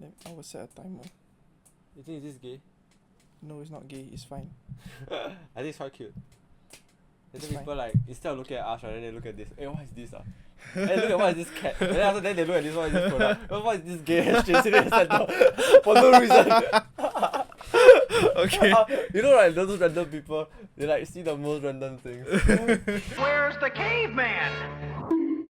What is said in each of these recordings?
Then I will set a timer. You think is this gay? No, it's not gay. It's fine. I think it's quite cute. It's Then fine. people like instead of looking at us, right, then they look at this. Hey, what is this? Hey, look at what is this cat? And then after that they look at this. What is this product? What is this gay shit sitting in the center for no reason? Okay. You know, like those random people, they like see the most random things. Where's the caveman?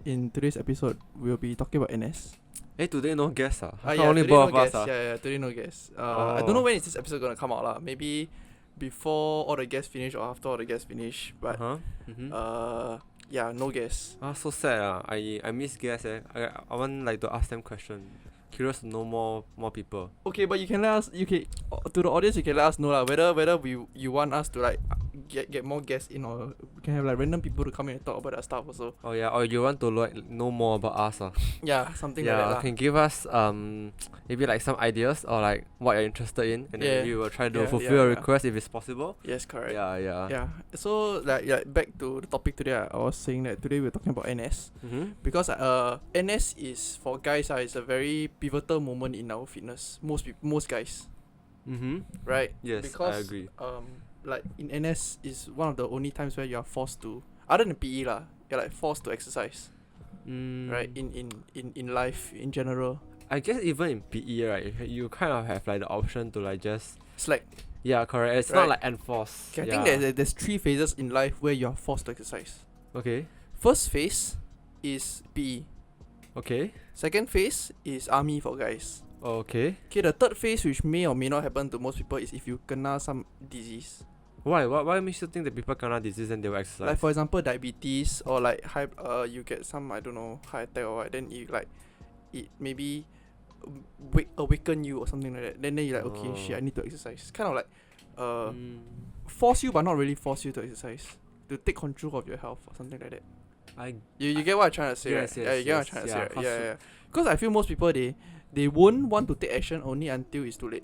In today's episode, we'll be talking about NS. Hey, today no guests Only today both of us Today no guests. I don't know when is this episode gonna come out lah. Maybe before all the guests finish or after all the guests finish. But yeah, no guests. So sad I miss guests I want like to ask them questions. Curious to know more people. Okay, but you can let us. You can to the audience. You can let us know whether you want us to like get more guests in, or we can have like random people to come in and talk about that stuff also. Oh yeah, or you want to like know more about us Yeah, something like that. Yeah, can give us maybe like some ideas or like what you're interested in, and then we will try to fulfill your request if it's possible. Yes, correct. Yeah. So like back to the topic today. I was saying that today we're talking about NS. Because NS is for guys. It's a very pivotal moment in our fitness. Most guys. Right. Yes, because, I agree. Like in NS is one of the only times where you are forced to, other than PE lah, you're like forced to exercise. Right. In life in general. I guess even in PE, right, you kind of have like the option to like just slack. Yeah, correct. It's not like enforced. Okay, I think there's 3 phases in life where you're forced to exercise. Okay. First phase is PE. Okay. Second phase is army for guys. Okay. Okay, the third phase, which may or may not happen to most people, is if you kena some disease. Why makes you think that people kena disease and they will exercise? Like for example, diabetes, or like you get some, I don't know, heart attack or what. Then you like it maybe awaken you or something like that. Then you're like, okay, shit, I need to exercise. Kind of like force you, but not really force you to exercise, to take control of your health or something like that. You get what I'm trying to say, yes, right? Yes, you get what I'm trying to say, right? Yeah. Because I feel most people they won't want to take action only until it's too late.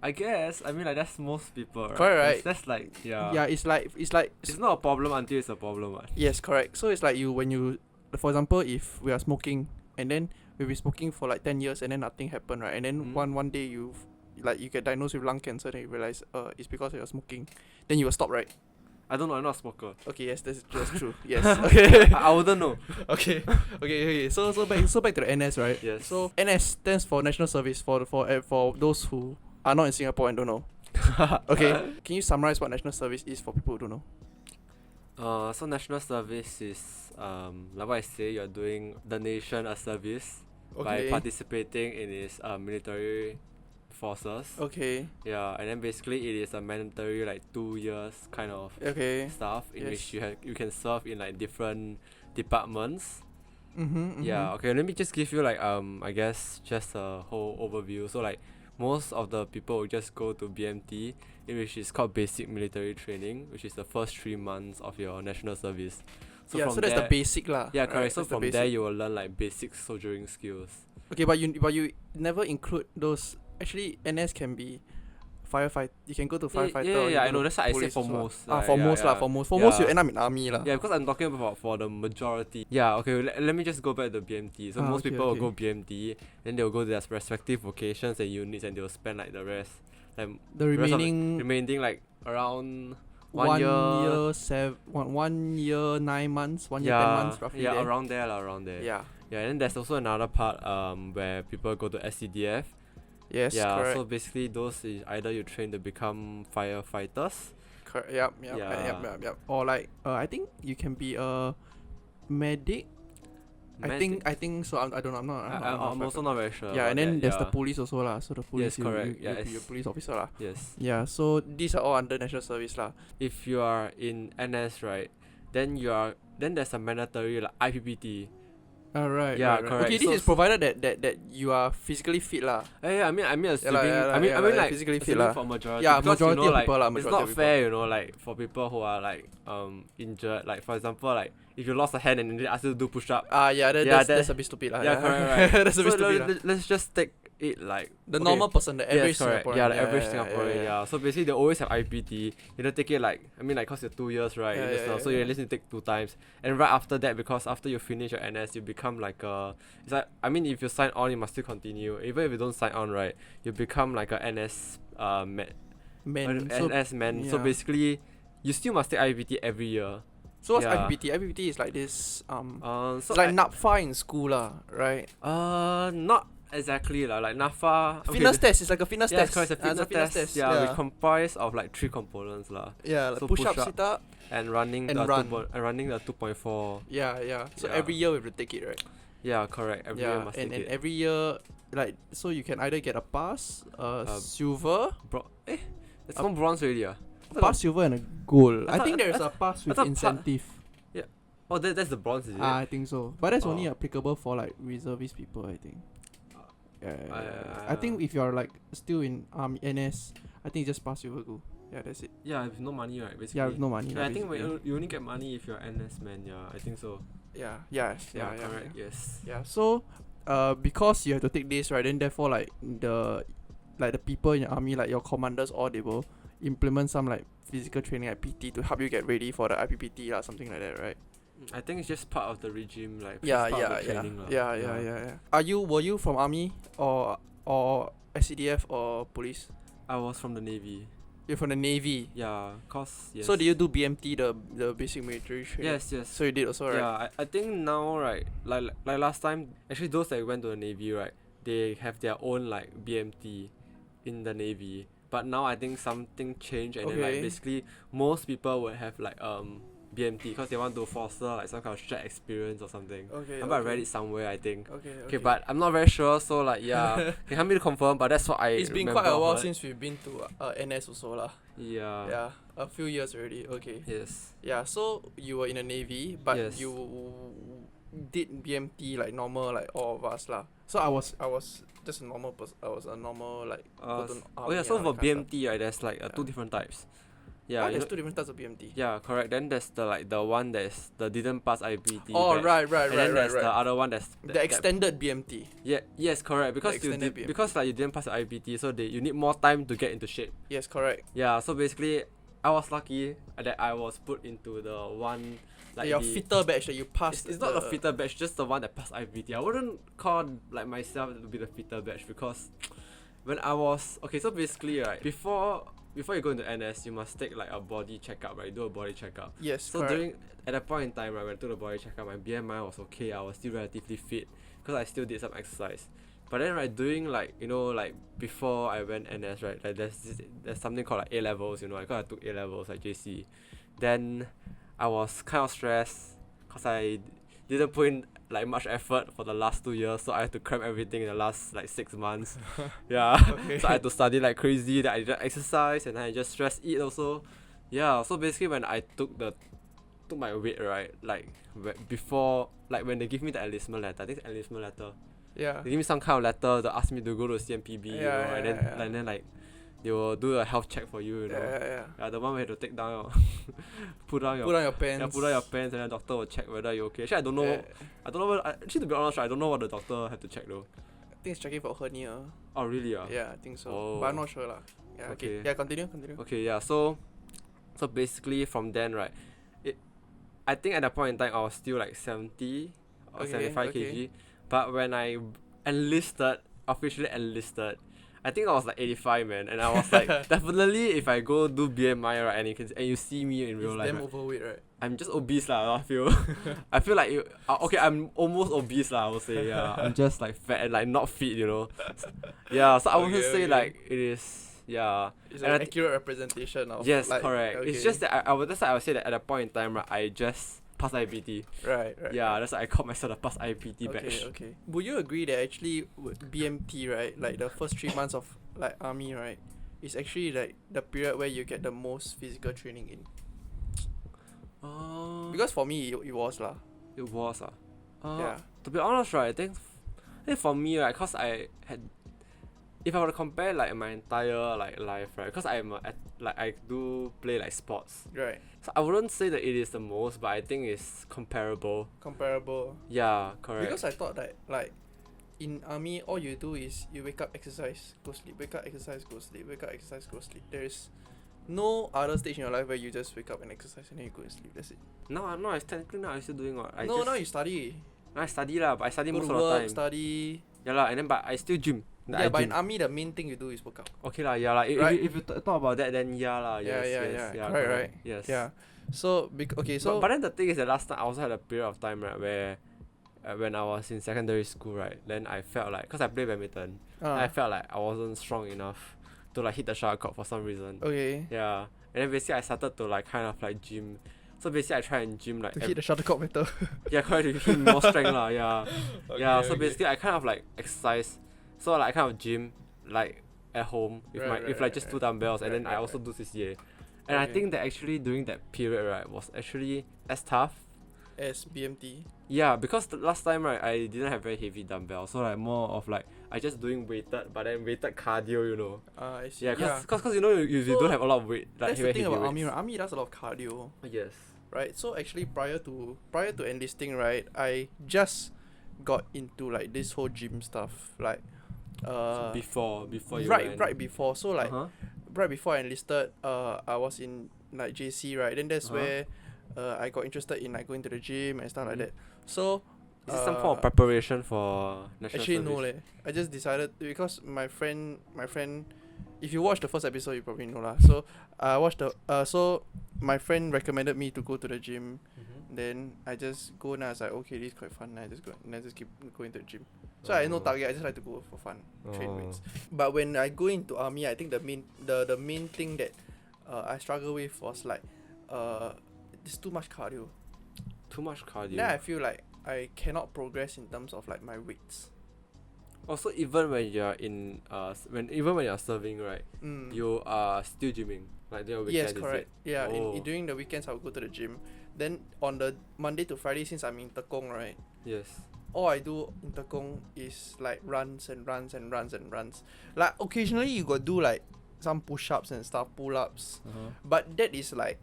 I guess. I mean, like that's most people, right? Correct, right? That's like Yeah, it's like it's not a problem until it's a problem, right? Yes, correct. So it's like when you, for example, if we are smoking and then we've been smoking for like 10 years and then nothing happened, right? And then one day you get diagnosed with lung cancer, then you realize it's because you're smoking. Then you will stop, right? I don't know. I'm not a smoker. Okay, yes, that's true. Yes. Okay. I wouldn't know. Okay. So back to the NS, right? Yes. So NS stands for National Service for those who are not in Singapore and don't know. Okay. Can you summarize what National Service is for people who don't know? So National Service is like what I say, you're doing the nation a service by participating in its military forces. Okay. Yeah, and then basically it is a mandatory like 2 years kind of stuff in which you can serve in like different departments. Yeah. Okay. Let me just give you like I guess just a whole overview. So like most of the people will just go to BMT, which is called Basic Military Training, which is the first 3 months of your national service. So so that's the basic lah. Yeah, correct. Right? So from there you will learn like basic soldiering skills. Okay, but you never include those. Actually, NS can be firefighter. You can go to firefighter. Yeah, I know. That's what I say for most. For most you end up in army lah. Yeah, because I'm talking about for the majority. Yeah, okay. Let me just go back to BMT. So most people will go BMT, then they will go to their respective vocations and units, and they will spend like the rest, like the remaining like around 1 year 9 months, 1 year 10 months roughly. Yeah, around there. Yeah, and then there's also another part where people go to SCDF. Yes, correct. So basically those is either you train to become firefighters. Yep. Or like I think you can be a medic. I think so. I don't know. I'm also not very sure. Yeah, and then there's the police also lah. So the police, yes, correct. You'll be a police officer lah. Yes. Yeah. So these are all under national service lah. If you are in NS, right, then there's a mandatory like IPPT. Right. Correct. Okay, this is provided that you are physically fit lah. I mean assuming like physically fit lah. For majority. Yeah, because, majority you know, of people lah. It's not fair, like for people who are like injured. Like for example, like if you lost a hand and they ask you to do push up. That's a bit stupid lah. Yeah, correct. That's a bit stupid. Let's just take it like the normal person, the average correct. Singaporean. Yeah, the average Singaporean. Yeah. So basically, they always have IPT. You don't take it like cause you're 2 years, right? So you at least need to take 2 times. And right after that, because after you finish your NS, you become like a. It's like if you sign on, you must still continue. Even if you don't sign on, right, you become like a NS NS man. So basically, you still must take IPT every year. So what's IPPT? IPPT is like this so it's like NAPFA in school right? Not exactly like NAPFA. Fitness test is like a fitness test. Correct, it's a fitness test. Yeah, we comprise of like 3 components Yeah, like so push up, sit up, and running and the run. running the 2.4. Yeah. So every year we have to take it, right? Yeah, correct. Every year must take it. And every year, like, so you can either get a pass, silver, it's not bronze already. pass, silver, and a gold. I think there's a pass with incentive. Yeah. Oh, that's the bronze, is it? I think so. But that's only applicable for like reservist people, I think. I think if you're like still in NS, I think just pass silver go. Yeah, that's it. Yeah, with no money, right? Basically. Yeah, with no money. Yeah, I think you only get money if you're NS man. Yeah, I think so. Yeah. Correct. Yes. Yeah. So, because you have to take this, right? Then therefore, like the people in your army, like your commanders, all they will implement some like physical training like PT to help you get ready for the IPPT or something like that, right? I think it's just part of the regime, like Yeah. Were you from army or SCDF or police? I was from the Navy. You're from the Navy. Yeah, cause yes. So did you do BMT, the basic military training? Yes. So you did also, right? Yeah, I think now, right, like last time, actually those that went to the Navy, right, they have their own like BMT in the Navy. But now I think something changed, and then like basically most people would have like BMT because they want to foster like some kind of shared experience or something. I read it somewhere, I think. Okay, but I'm not very sure, so like can help me to confirm, but that's what I It's been quite a while since we've been to NS also lah. Yeah. Yeah, a few years already. Okay. Yes. Yeah, so you were in the Navy, but you did BMT like normal like all of us lah. So I was just a normal person. I was a normal like so for BMT, right, there's like 2 different types. Yeah, there's 2 different types of BMT. Yeah, correct. Then there's the one that's the didn't pass IPT. Oh, right. And then there's the other one that's the extended BMT. Yeah, yes, correct. Because you didn't pass the IPT, so you need more time to get into shape. Yes, correct. Yeah, so basically, I was lucky that I was put into the one like your fitter batch that you passed. It's not the fitter batch, just the one that passed IPT. I wouldn't call like myself to be the fitter batch because when I was so basically, right, before you go into NS, you must take like a body checkup, right? Do a body checkup. Yes, so correct. At that point in time, right, when I took the body checkup, my BMI was okay. I was still relatively fit because I still did some exercise. But then, right, doing like like before I went NS, right, like there's something called like A levels, because I took A levels like JC. Then I was kind of stressed because I didn't put in like much effort for the last 2 years, so I had to cram everything in the last like 6 months. Yeah. So I had to study like crazy, then I didn't exercise, and I just stress eat also. Yeah, so basically when I took my weight, right, like before, like when they give me the enlistment letter, I think it's enlistment letter. Yeah. They give me some kind of letter to ask me to go to CMPB, and then like they will do a health check for you, Yeah, the one where you have to take down put down your pants. Yeah, put down your pants, and then the doctor will check whether you're okay. Actually, I don't know. Actually, to be honest, I don't know what the doctor had to check though. I think it's checking for hernia. Oh really? Yeah, I think so. But I'm not sure lah. Yeah. Okay. Yeah, continue. Okay, yeah. So basically from then, right, I think at that point in time I was still like 70 or 75 kg. But when I officially enlisted, I think I was like 85, man, and I was like, definitely if I go do BMI, right, and you see me in real life, damn overweight, right? I'm just obese lah. I feel like I'm almost obese lah. I would say, yeah, I'm just like fat and like not fit, Yeah, so I wouldn't say like it is. Yeah, it's an accurate representation of. Yes, like, correct. Okay. It's just that I would say that at that point in time, right, I just passed IPT. Right. Yeah, that's why I called myself a pass IPT batch. Okay. Would you agree that actually with BMT, right, like the first 3 months of like army, right, is actually like the period where you get the most physical training in? Because for me it was lah. It was yeah. To be honest, right, I think for me, right, cause I had. If I were to compare like my entire like life, right, because I do play like sports, right, so I wouldn't say that it is the most, but I think it's comparable. Comparable. Yeah, correct. Because I thought that like in army, all you do is you wake up, exercise, go sleep, wake up, exercise, go sleep, wake up, exercise, go sleep. There is no other stage in your life where you just wake up and exercise and then you go and sleep. That's it. No, technically now I'm still doing what. Now you study. I study lah, but I study go most to of the work, time. study. Yeah lah, and then but I still gym. Yeah, but in army the main thing you do is work out. Okay lah, yeah lah. Right? If you talk about that, then yeah lah. Yes. Correct, right? Yes. Yeah. So but then the thing is that last time I also had a period of time right where when I was in secondary school, right, then I felt like, cause I play badminton, I felt like I wasn't strong enough to like hit the shuttlecock for some reason. Okay. Yeah, and then basically I started to like kind of like gym. So basically I try and gym like to hit the shuttlecock better. Yeah, correct, to hit more strength lah. Yeah, yeah. So basically I kind of like exercise. So like I kind of gym like at home with just 2 dumbbells, and then I also do CCA. And I think that actually during that period right was actually as tough as BMT. Yeah, because the last time right I didn't have very heavy dumbbells, so like more of like I just doing weighted, but then weighted cardio, you know. I see. Yeah, cause you know you don't have a lot of weight. Like that's the thing about army. Right? Army does a lot of cardio. Yes. Right. So actually prior to enlisting, right, I just got into like this whole gym stuff, like so before you right before. So like right before I enlisted, I was in like JC, right? Then that's where I got interested in like going to the gym and stuff like that. So is it some form of preparation for national actually service? No leh. I just decided because my friend if you watch the first episode you probably know lah. So I watched so my friend recommended me to go to the gym. Then I just go and I was like, okay, this is quite fun. I just keep going to the gym. So I had no target, I just like to go for fun, train weights. But when I go into army, I think the main thing that I struggle with was like there's too much cardio. Too much cardio. Then I feel like I cannot progress in terms of like my weights. Also, even when you're in even when you're serving, right, you are still gymming. Like during weekends. Yes, correct. Yeah, during the weekends I will go to the gym. Then on the Monday to Friday, since I'm in Tekong, right? Yes. All I do in Tekong is like runs and runs and runs and runs. Like occasionally you got do like some push-ups and stuff, pull-ups. But that is like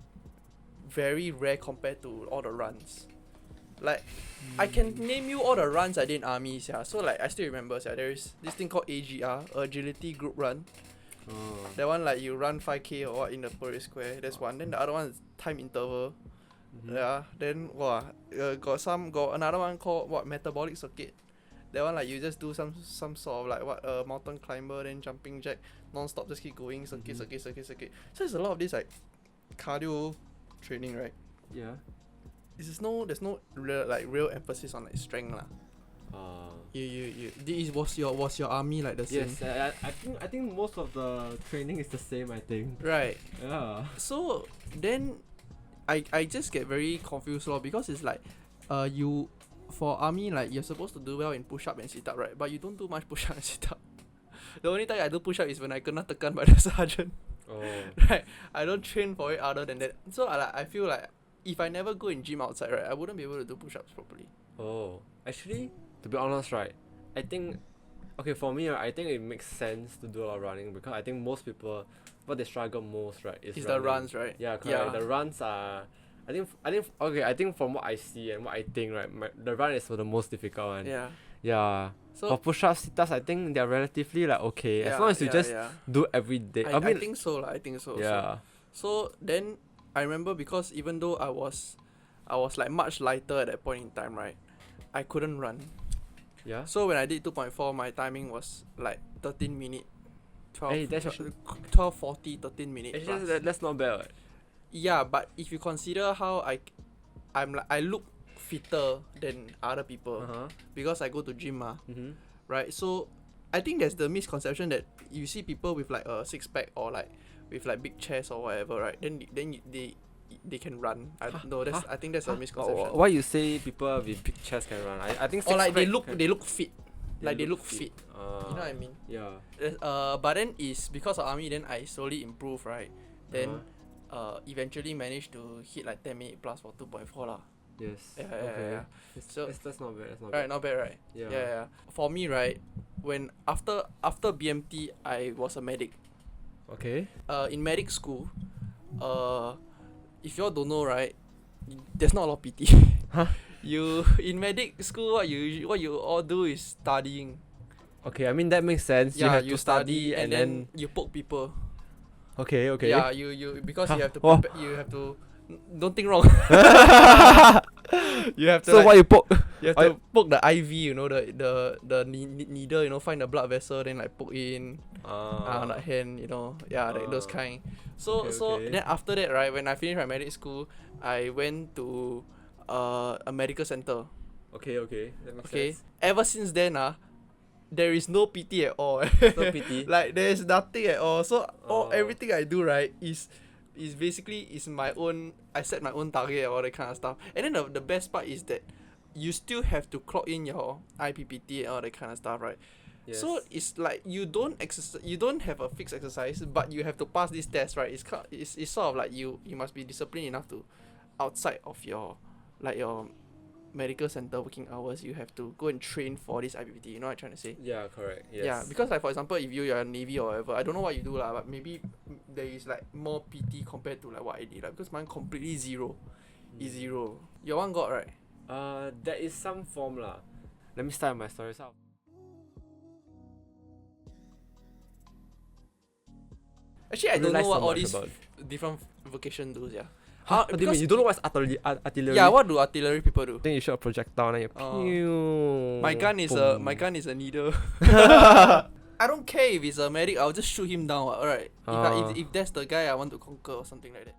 very rare compared to all the runs. Like I can name you all the runs I did in army, yeah. So like I still remember, yeah, there is this thing called AGR, Agility Group Run. That one like you run 5k or what in the parade square. That's one. Then the other one is time interval. Yeah. Then got another one called what, metabolic circuit. That one like you just do some sort of like what mountain climber, then jumping jack, non-stop, just keep going circuit. So there's a lot of this like cardio training, right? Yeah. There's no real emphasis on like strength lah. Was your army like the same? Yes, I think most of the training is the same, I think. Right. Yeah. So then I just get very confused lor, because it's like you for army like you're supposed to do well in push up and sit up, right? But you don't do much push up and sit up. The only time I do push up is when I kena tekan by the sergeant. Right. I don't train for it other than that. So I feel like if I never go in gym outside, right, I wouldn't be able to do push ups properly. Actually, to be honest, right, I think for me, right, I think it makes sense to do a lot of running, because I think most people what they struggle most, right, is the runs, right? Yeah, correct. The runs are I think from what I see and what I think, right, the run is the most difficult one. Yeah. So for push-ups, sit-ups, I think they're relatively like okay, as long as you just do every day. I think so. I think so. Yeah. So then I remember, because even though I was like much lighter at that point in time, right, I couldn't run. Yeah. So when I did 2.4, my timing was like 13 minutes. 12:40, 13 minutes. Actually, that's not bad. Right? Yeah, but if you consider how I look fitter than other people, because I go to gym right? So I think there's the misconception that you see people with like a six-pack or like with like big chest or whatever, right? Then they can run. I think that's a misconception. Why you say people with big chest can run? I think or like they look fit. They look fit. You know what I mean? Yeah. But then is because of army, then I slowly improve, right? Then eventually managed to hit like 10 minutes plus for 2.4 lah. Yes. Yeah. So that's not bad. Right, not bad, right? Yeah. For me, right, when after BMT, I was a medic. Okay. In medic school, if you all don't know, right, there's not a lot of PT. You in medic school, what you all do is studying. Okay, I mean that makes sense. Yeah, you have to study and then you poke people. okay. Yeah, you because you have to Huh? you have to don't think wrong. You have to So like, what you poke? you have to poke the IV, you know, the needle, you know, find the blood vessel, then like poke in on the hand, you know, yeah, like those kind. So okay. then after that, right, when I finished my medic school, I went to a medical center. Okay, that makes Okay, sense. ever since then, there is no PT at all. No PT. Like there's nothing at all. So Oh. everything I do, right, is basically is my own. I set my own target and all that kind of stuff. And then the best part is that you still have to clock in your IPPT and all that kind of stuff, right? Yes. So it's like you don't have a fixed exercise, but you have to pass this test, right? It's sort of like you must be disciplined enough to, outside of your medical center working hours, you have to go and train for this IPPT. You know what I'm trying to say? Yeah, correct. Yes. Yeah, because like for example, if you're a Navy or whatever, I don't know what you do lah, but maybe there is like more PT compared to like what I did, like, because mine completely zero. Is zero. Your one got, right? There is some form lah. Let me start my stories out. Actually, I don't know Realize what so all much these about different vocation do, yeah. What do you mean? You don't know what's artillery? Yeah, what do artillery people do? Then you shoot a projectile and you pew. My gun is a needle. I don't care if it's a medic, I'll just shoot him down, alright. If that's the guy I want to conquer or something like that.